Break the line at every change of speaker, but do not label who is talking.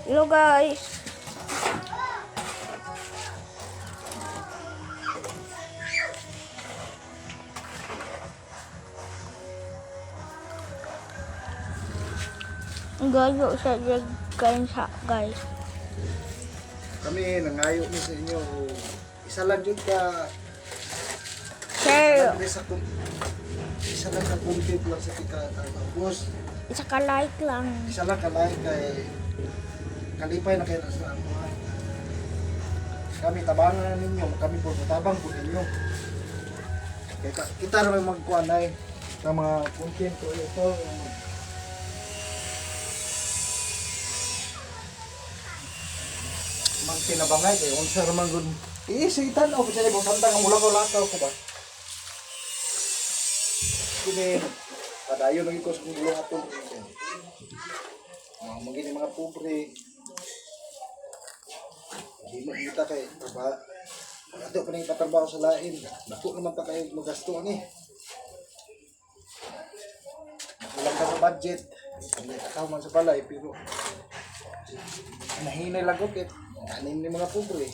Hello guys. Gayo sa guys.
Kami nangayo ni sa inyo. Isa lang jud ka.
Share.
Isa lang ka content lang sa tika. Tapos
Isa ka like lang.
isa lang ka like kay kalipay na kayo sa ano. Kami tabangan ninyo, kami po tabang po ninyo. Kita naman magkuhan ay ng mga content ko ito. Tinabangay kay unsa ra man gud isitan o pwede mo samtang ang mula ko lakaw ko ba kini padayon lagi ko sa gulo ato magini mga pobre di mo kita kay ba ato pa ning patrabaho sa lain dako naman ta kay magasto ani kulang ka sa budget hindi ka man sa balay pero nahinay lang ko kay anim ni mga pobre.